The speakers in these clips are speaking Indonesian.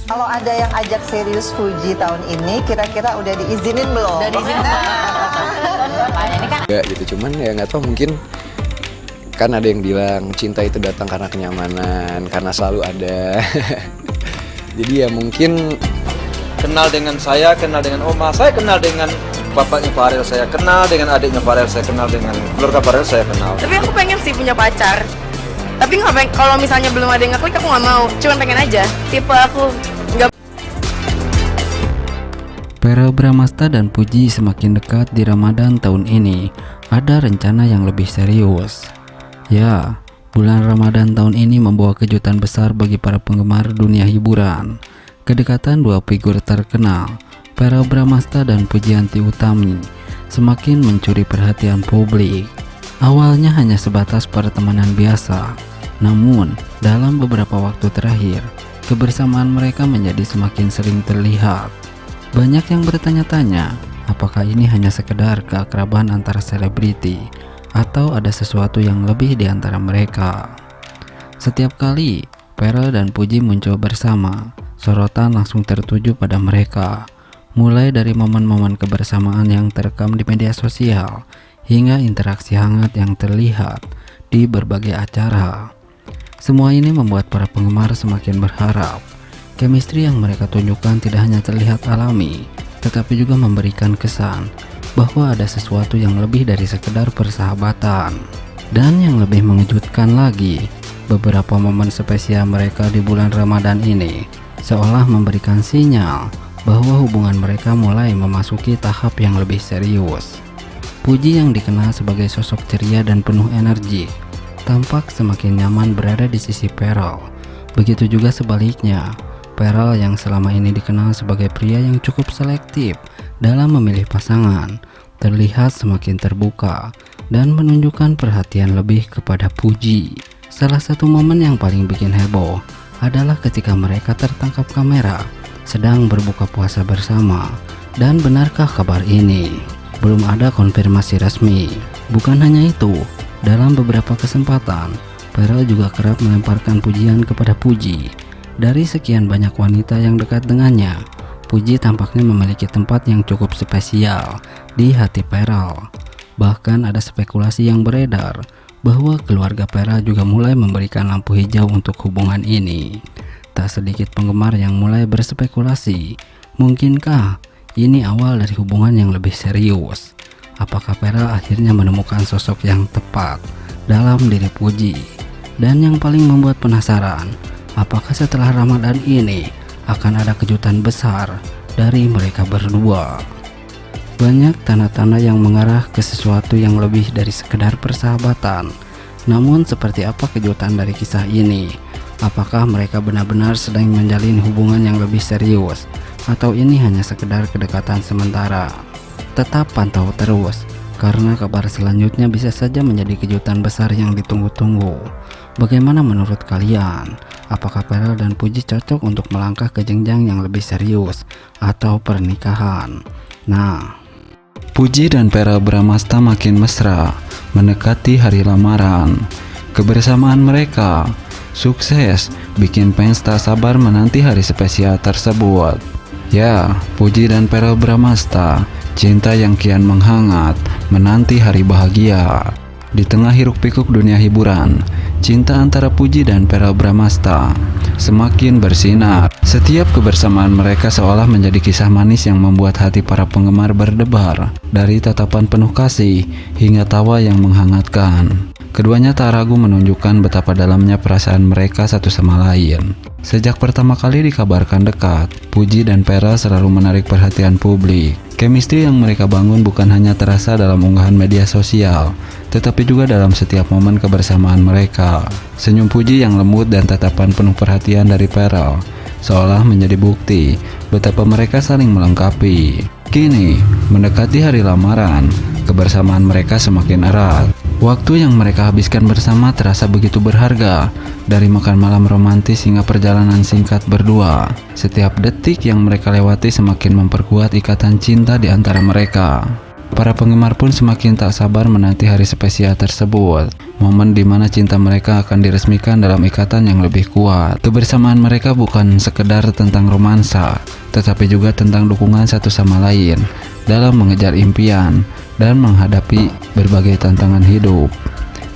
Kalau ada yang ajak serius Fuji tahun ini, kira-kira udah diizinin belum? Udah diizinin. Ini kan Enggak gitu, cuman ya nggak tahu, mungkin kan ada yang bilang cinta itu datang karena kenyamanan, karena selalu ada. Jadi ya mungkin Kenal dengan saya, kenal dengan Oma, saya kenal dengan bapaknya Farel, saya kenal dengan adiknya Farel, saya kenal dengan keluarga Farel, saya kenal. Tapi aku pengen sih punya pacar. Tapi nggak pengen, kalau misalnya belum ada yang ngeklik aku nggak mau. Cuman pengen aja. Tipe aku nggak. Verrell Bramasta dan Puji semakin dekat di Ramadan tahun ini. Ada rencana yang lebih serius. Ya, bulan Ramadan tahun ini membawa kejutan besar bagi para penggemar dunia hiburan. Kedekatan dua figur terkenal, Verrell Bramasta dan Pujianti Utami, semakin mencuri perhatian publik. Awalnya hanya sebatas pertemanan biasa, namun dalam beberapa waktu terakhir, kebersamaan mereka menjadi semakin sering terlihat. Banyak yang bertanya-tanya, apakah ini hanya sekedar keakraban antara selebriti atau ada sesuatu yang lebih di antara mereka. Setiap kali Verrell dan Puji muncul bersama, sorotan langsung tertuju pada mereka, mulai dari momen-momen kebersamaan yang terekam di media sosial hingga interaksi hangat yang terlihat di berbagai acara. Semua ini membuat para penggemar semakin berharap chemistry yang mereka tunjukkan tidak hanya terlihat alami, tetapi juga memberikan kesan bahwa ada sesuatu yang lebih dari sekedar persahabatan. Dan yang lebih mengejutkan lagi, beberapa momen spesial mereka di bulan Ramadan ini seolah memberikan sinyal bahwa hubungan mereka mulai memasuki tahap yang lebih serius. Puji yang dikenal sebagai sosok ceria dan penuh energi tampak semakin nyaman berada di sisi Verrell. Begitu juga sebaliknya, Verrell yang selama ini dikenal sebagai pria yang cukup selektif dalam memilih pasangan, terlihat semakin terbuka dan menunjukkan perhatian lebih kepada Puji. Salah satu momen yang paling bikin heboh adalah ketika mereka tertangkap kamera sedang berbuka puasa bersama. Dan benarkah kabar ini? Belum ada konfirmasi resmi. Bukan hanya itu, dalam beberapa kesempatan, Verrell juga kerap melemparkan pujian kepada Puji. Dari sekian banyak wanita yang dekat dengannya, Puji tampaknya memiliki tempat yang cukup spesial di hati Verrell. Bahkan ada spekulasi yang beredar bahwa keluarga Verrell juga mulai memberikan lampu hijau untuk hubungan ini. Tak sedikit penggemar yang mulai berspekulasi, mungkinkah ini awal dari hubungan yang lebih serius? Apakah Verrell akhirnya menemukan sosok yang tepat dalam diri Puji? Dan yang paling membuat penasaran, apakah setelah Ramadan ini akan ada kejutan besar dari mereka berdua? Banyak tanda-tanda yang mengarah ke sesuatu yang lebih dari sekedar persahabatan. Namun seperti apa kejutan dari kisah ini? Apakah mereka benar-benar sedang menjalin hubungan yang lebih serius? Atau ini hanya sekedar kedekatan sementara? Tetap pantau terus, karena kabar selanjutnya bisa saja menjadi kejutan besar yang ditunggu-tunggu. Bagaimana menurut kalian? Apakah Verrell dan Puji cocok untuk melangkah ke jenjang yang lebih serius atau pernikahan? Nah, Puji dan Verrell Bramasta makin mesra mendekati hari lamaran. Kebersamaan mereka sukses bikin fans tak sabar menanti hari spesial tersebut. Ya, Puji dan Verrell Bramasta, cinta yang kian menghangat menanti hari bahagia. Di tengah hiruk-pikuk dunia hiburan, cinta antara Puji dan Verrell Bramasta semakin bersinar. Setiap kebersamaan mereka seolah menjadi kisah manis yang membuat hati para penggemar berdebar, dari tatapan penuh kasih hingga tawa yang menghangatkan. Keduanya tak ragu menunjukkan betapa dalamnya perasaan mereka satu sama lain. Sejak pertama kali dikabarkan dekat, Puji dan Verrell selalu menarik perhatian publik. Chemistry yang mereka bangun bukan hanya terasa dalam unggahan media sosial, tetapi juga dalam setiap momen kebersamaan mereka. Senyum Puji yang lembut dan tatapan penuh perhatian dari Verrell seolah menjadi bukti betapa mereka saling melengkapi. Kini, mendekati hari lamaran, kebersamaan mereka semakin erat. Waktu yang mereka habiskan bersama terasa begitu berharga, dari makan malam romantis hingga perjalanan singkat berdua. Setiap detik yang mereka lewati semakin memperkuat ikatan cinta di antara mereka. Para penggemar pun semakin tak sabar menanti hari spesial tersebut, momen di mana cinta mereka akan diresmikan dalam ikatan yang lebih kuat. Kebersamaan mereka bukan sekedar tentang romansa, tetapi juga tentang dukungan satu sama lain dalam mengejar impian dan menghadapi berbagai tantangan hidup.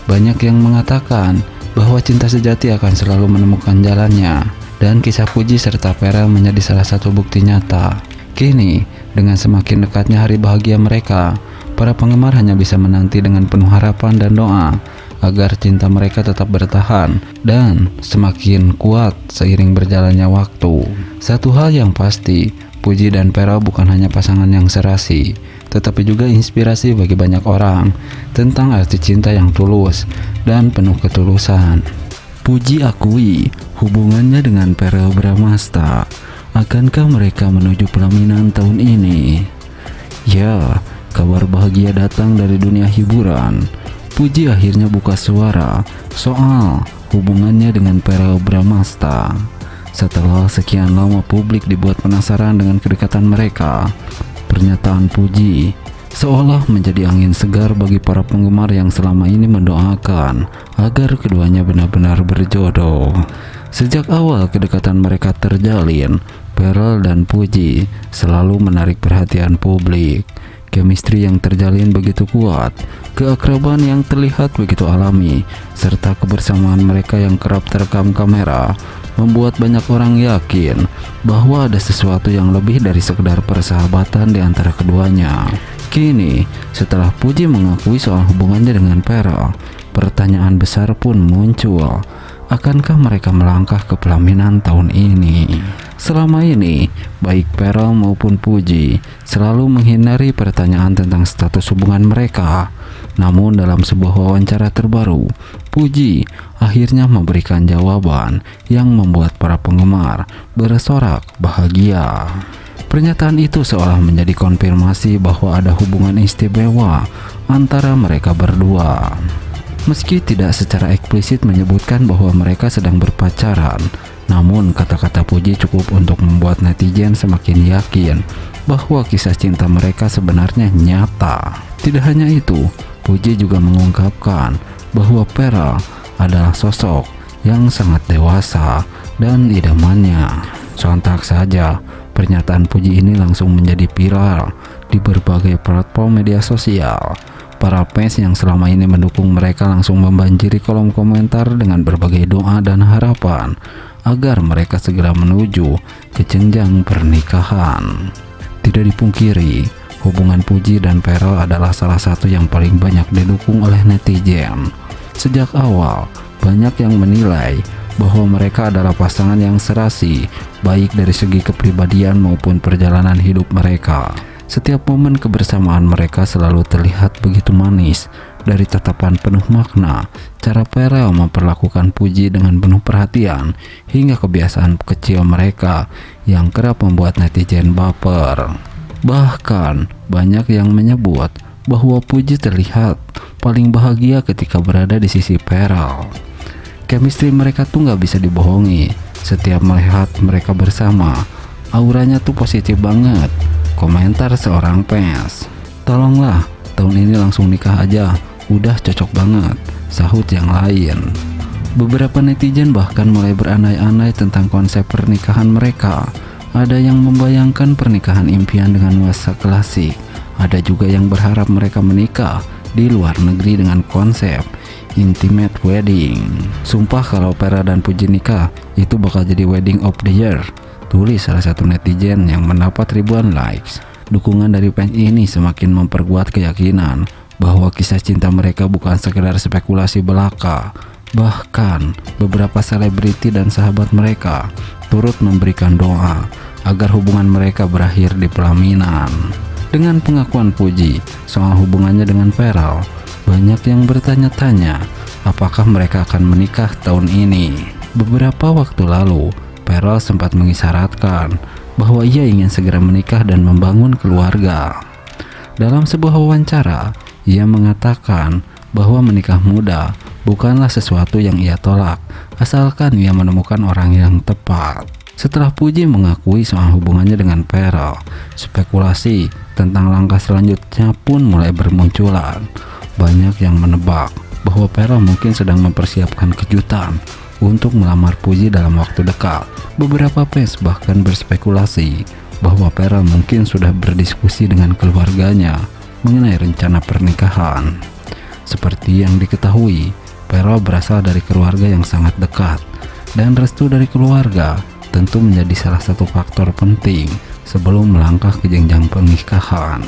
Banyak yang mengatakan bahwa cinta sejati akan selalu menemukan jalannya, dan kisah Puji serta Vera menjadi salah satu bukti nyata. Kini, dengan semakin dekatnya hari bahagia mereka, para penggemar hanya bisa menanti dengan penuh harapan dan doa agar cinta mereka tetap bertahan dan semakin kuat seiring berjalannya waktu. Satu hal yang pasti, Puji dan Vera bukan hanya pasangan yang serasi, tetapi juga inspirasi bagi banyak orang tentang arti cinta yang tulus dan penuh ketulusan. Puji akui hubungannya dengan Verrell Bramasta. Akankah mereka menuju pelaminan tahun ini? Ya, kabar bahagia datang dari dunia hiburan. Puji akhirnya buka suara soal hubungannya dengan Verrell Bramasta. Setelah sekian lama publik dibuat penasaran dengan kedekatan mereka, pernyataan Puji seolah menjadi angin segar bagi para penggemar yang selama ini mendoakan agar keduanya benar-benar berjodoh. Sejak awal kedekatan mereka terjalin, Verrell dan Puji selalu menarik perhatian publik. Chemistry yang terjalin begitu kuat, keakraban yang terlihat begitu alami, serta kebersamaan mereka yang kerap terekam kamera membuat banyak orang yakin bahwa ada sesuatu yang lebih dari sekedar persahabatan di antara keduanya. Kini, setelah Puji mengakui soal hubungannya dengan Verrell, pertanyaan besar pun muncul. Akankah mereka melangkah ke pelaminan tahun ini? Selama ini, baik Verrell maupun Puji selalu menghindari pertanyaan tentang status hubungan mereka. Namun dalam sebuah wawancara terbaru, Puji akhirnya memberikan jawaban yang membuat para penggemar bersorak bahagia. Pernyataan itu seolah menjadi konfirmasi bahwa ada hubungan istimewa antara mereka berdua. Meski tidak secara eksplisit menyebutkan bahwa mereka sedang berpacaran, namun kata-kata Puji cukup untuk membuat netizen semakin yakin bahwa kisah cinta mereka sebenarnya nyata. Tidak hanya itu, Puji juga mengungkapkan bahwa Verrell adalah sosok yang sangat dewasa dan idamannya. Sontak saja, pernyataan Puji ini langsung menjadi viral di berbagai platform media sosial. Para fans yang selama ini mendukung mereka langsung membanjiri kolom komentar dengan berbagai doa dan harapan agar mereka segera menuju ke jenjang pernikahan. Tidak dipungkiri, hubungan Puji dan Verrell adalah salah satu yang paling banyak didukung oleh netizen. Sejak awal, banyak yang menilai bahwa mereka adalah pasangan yang serasi, baik dari segi kepribadian maupun perjalanan hidup mereka. Setiap momen kebersamaan mereka selalu terlihat begitu manis. Dari tatapan penuh makna, cara Verrell memperlakukan Puji dengan penuh perhatian, hingga kebiasaan kecil mereka yang kerap membuat netizen baper. Bahkan, banyak yang menyebut bahwa Puji terlihat paling bahagia ketika berada di sisi Verrell. Chemistry mereka tuh gak bisa dibohongi. Setiap melihat mereka bersama, auranya tuh positif banget. Komentar seorang fans, "Tolonglah, tahun ini langsung nikah aja, udah cocok banget," sahut yang lain. Beberapa netizen bahkan mulai beranai-anai tentang konsep pernikahan mereka. Ada yang membayangkan pernikahan impian dengan nuansa klasik. Ada juga yang berharap mereka menikah di luar negeri dengan konsep intimate wedding. Sumpah kalau Verrell dan Puji nikah, itu bakal jadi wedding of the year, tulis salah satu netizen yang mendapat ribuan likes. Dukungan dari fans ini semakin memperkuat keyakinan bahwa kisah cinta mereka bukan sekedar spekulasi belaka. Bahkan beberapa selebriti dan sahabat mereka turut memberikan doa agar hubungan mereka berakhir di pelaminan. Dengan pengakuan Puji soal hubungannya dengan Verrell, banyak yang bertanya-tanya apakah mereka akan menikah tahun ini. Beberapa waktu lalu, Verrell sempat mengisyaratkan bahwa ia ingin segera menikah dan membangun keluarga. Dalam sebuah wawancara, ia mengatakan bahwa menikah muda bukanlah sesuatu yang ia tolak, asalkan ia menemukan orang yang tepat. Setelah Puji mengakui soal hubungannya dengan Vera, spekulasi tentang langkah selanjutnya pun mulai bermunculan. Banyak yang menebak bahwa Vera mungkin sedang mempersiapkan kejutan untuk melamar Puji dalam waktu dekat. Beberapa fans bahkan berspekulasi bahwa Vera mungkin sudah berdiskusi dengan keluarganya mengenai rencana pernikahan. Seperti yang diketahui, Vera berasal dari keluarga yang sangat dekat, dan restu dari keluarga tentu menjadi salah satu faktor penting sebelum melangkah ke jenjang pernikahan.